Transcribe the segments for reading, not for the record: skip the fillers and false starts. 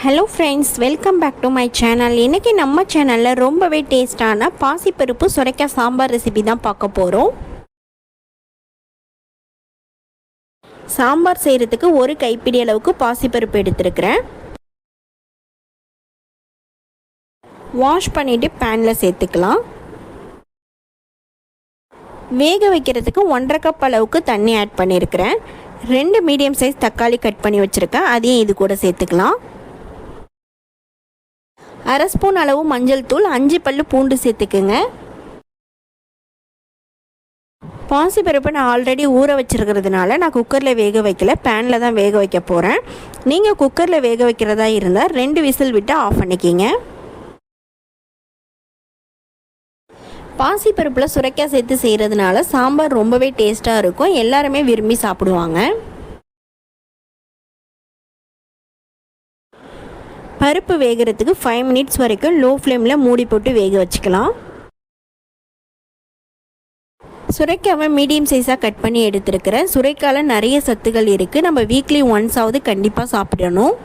Hello friends, welcome back to my channel. இன்றைக்கி நம்ம சேனலில் ரொம்பவே டேஸ்டான பாசிப்பருப்பு சுரைக்காய் சாம்பார் ரெசிபி தான் பார்க்க போகிறோம். சாம்பார் செய்கிறதுக்கு ஒரு கைப்பிடி அளவுக்கு பாசிப்பருப்பு எடுத்துருக்கிறேன். வாஷ் பண்ணிவிட்டு பேனில் சேர்த்துக்கலாம். வேக வைக்கிறதுக்கு 1.5 கப் அளவுக்கு தண்ணி ஆட் பண்ணியிருக்கிறேன். 2 மீடியம் சைஸ் தக்காளி கட் பண்ணி வச்சுருக்கேன், அதையும் இது கூட சேர்த்துக்கலாம். 1/2 ஸ்பூன் அளவு மஞ்சள் தூள், 5 பல்லு பூண்டு சேர்த்துக்குங்க. பாசிப்பருப்பை நான் ஆல்ரெடி ஊற வச்சுருக்கிறதுனால நான் குக்கரில் வேக வைக்கல, பேனில் தான் வேக வைக்க போகிறேன். நீங்கள் குக்கரில் வேக வைக்கிறதா இருந்தால் 2 விசில் விட்டு ஆஃப் பண்ணிக்கிங்க. பாசிப்பருப்பில் சுரைக்காய் சேர்த்து செய்கிறதுனால சாம்பார் ரொம்பவே டேஸ்ட்டாக இருக்கும், எல்லாருமே விரும்பி சாப்பிடுவாங்க. பருப்பு வேகிறதுக்கு 5 மினிட்ஸ் வரைக்கும் லோ ஃப்ளேமில் மூடி போட்டு வேக வச்சுக்கலாம். சுரைக்காவை மீடியம் சைஸாக கட் பண்ணி எடுத்துருக்கிறேன். சுரைக்காயில் நிறைய சத்துக்கள் இருக்குது, நம்ம வீக்லி ஒன்ஸாவது கண்டிப்பாக சாப்பிடணும்.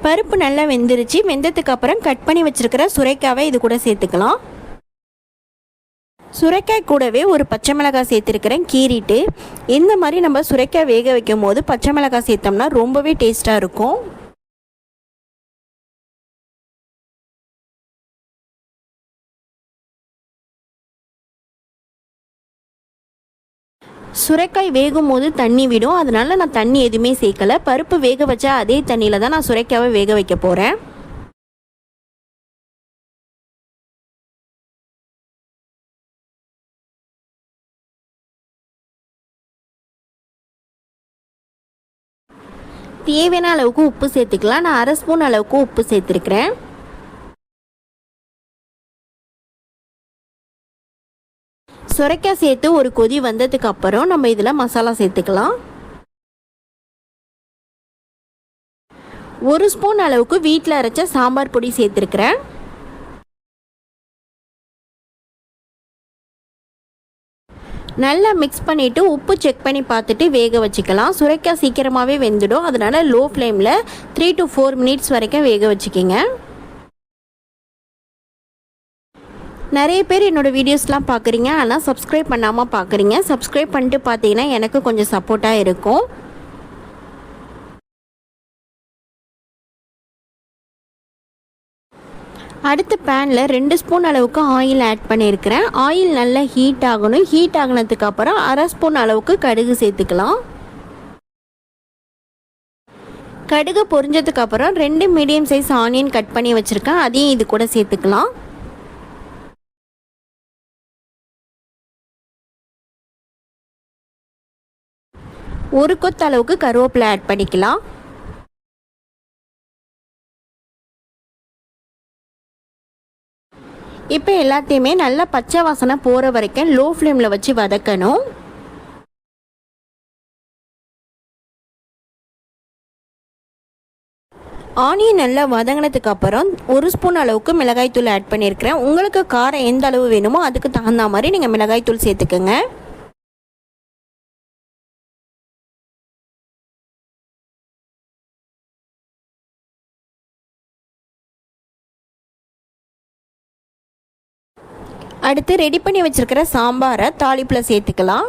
பருப்பு நல்லா வெந்துருச்சு. வெந்ததுக்கு அப்புறம் கட் பண்ணி வச்சுருக்கிற சுரைக்காவை இது கூட சேர்த்துக்கலாம். சுரைக்காய் கூடவே ஒரு பச்சை மிளகாய் சேர்த்துருக்கிறேன் கீறிட்டு. இந்த மாதிரி நம்ம சுரைக்காய் வேக வைக்கும் போது பச்சை மிளகாய் சேர்த்தோம்னா ரொம்பவே டேஸ்ட்டாக இருக்கும். சுரைக்காய் வேகும் போது தண்ணி விடும், அதனால நான் தண்ணி எதுவுமே சேர்க்கலை. பருப்பு வேக வச்சா அதே தண்ணியில் தான் நான் சுரைக்காவை வேக வைக்க போகிறேன். தேவையான அளவுக்கு உப்பு சேர்த்துக்கலாம். நான் 1/2 ஸ்பூன் அளவுக்கு உப்பு சேர்த்துருக்கிறேன். சுரைக்காய் சேர்த்து ஒரு கொதி வந்ததுக்கு அப்புறம் நம்ம இதில் மசாலா சேர்த்துக்கலாம். 1 ஸ்பூன் அளவுக்கு வீட்டில் அரைச்ச சாம்பார் பொடி சேர்த்துருக்கிறேன். நல்லா மிக்ஸ் பண்ணிவிட்டு உப்பு செக் பண்ணி பார்த்துட்டு வேக வச்சுக்கலாம். சுரைக்காய் சீக்கிரமாகவே வெந்துடும், அதனால் லோ ஃப்ளேமில் 3 to 4 மினிட்ஸ் வரைக்கும் வேக வச்சுக்கிங்க. நிறைய பேர் என்னோடய வீடியோஸ்லாம் பார்க்குறீங்க, ஆனால் சப்ஸ்கிரைப் பண்ணாமல் பார்க்குறீங்க. சப்ஸ்கிரைப் பண்ணிட்டு பார்த்தீங்கன்னா எனக்கு கொஞ்சம் சப்போர்ட்டாக இருக்கும். அடுத்த பேனில் 2 ஸ்பூன் அளவுக்கு ஆயில் ஆட் பண்ணியிருக்கிறேன். ஆயில் நல்லா ஹீட் ஆகணும். ஹீட் ஆகினதுக்கு அப்புறம் 1/2 ஸ்பூன் அளவுக்கு கடுகு சேர்த்துக்கலாம். கடுகு பொரிஞ்சதுக்கு அப்புறம் 2 மீடியம் சைஸ் ஆனியன் கட் பண்ணி வச்சுருக்கேன், அதையும் இது கூட சேர்த்துக்கலாம். ஒரு கொத்து அளவுக்கு கருவேப்பிலை ஆட் பண்ணிக்கலாம். இப்போ எல்லாத்தையுமே நல்லா பச்சை வாசனை போகிற வரைக்கும் லோ ஃப்ளேமில் வச்சு வதக்கணும். ஆனியன் நல்லா வதங்கினதுக்கு அப்புறம் 1 ஸ்பூன் அளவுக்கு மிளகாய்த்தூள் ஆட் பண்ணியிருக்கிறேன். உங்களுக்கு காரம் எந்த அளவு வேணுமோ அதுக்கு தகுந்த மாதிரி நீங்கள் மிளகாய்த்தூள் சேர்த்துக்கோங்க. அடுத்து ரெடி பண்ணி வச்சுருக்கிற சாம்பாரை தாளிப்பில் சேர்த்துக்கலாம்.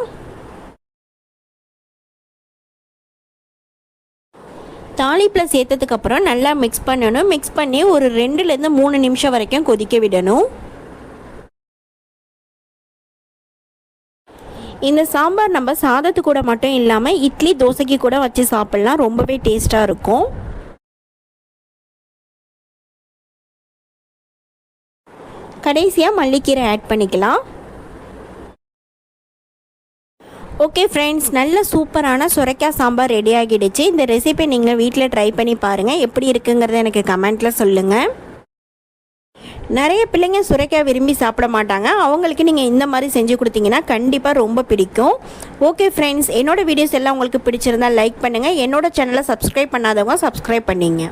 தாளிப்பில் சேர்த்ததுக்கப்புறம் நல்லா மிக்ஸ் பண்ணணும். மிக்ஸ் பண்ணி ஒரு 2 to 3 நிமிஷம் வரைக்கும் கொதிக்க விடணும். இந்த சாம்பார் நம்ம சாதத்து கூட மட்டும் இல்லாமல் இட்லி தோசைக்கு கூட வச்சு சாப்பிட்லாம், ரொம்பவே டேஸ்ட்டாக இருக்கும். கடைசியாக மல்லிக்கீரை ஆட் பண்ணிக்கலாம். ஓகே ஃப்ரெண்ட்ஸ், நல்ல சூப்பரான சுரைக்காய் சாம்பார் ரெடி ஆகிடுச்சு. இந்த ரெசிபி நீங்கள் வீட்டில் ட்ரை பண்ணி பாருங்கள், எப்படி இருக்குங்கிறத எனக்கு கமெண்ட்டில் சொல்லுங்கள். நிறைய பிள்ளைங்க சுரைக்காய் விரும்பி சாப்பிட மாட்டாங்க, அவங்களுக்கு நீங்கள் இந்த மாதிரி செஞ்சு கொடுத்தீங்கன்னா கண்டிப்பாக ரொம்ப பிடிக்கும். ஓகே ஃப்ரெண்ட்ஸ், என்னோடய வீடியோஸ் எல்லாம் உங்களுக்கு பிடிச்சிருந்தால் லைக் பண்ணுங்கள். என்னோட சேனலை சப்ஸ்கிரைப் பண்ணாதவங்க சப்ஸ்கிரைப் பண்ணிங்க.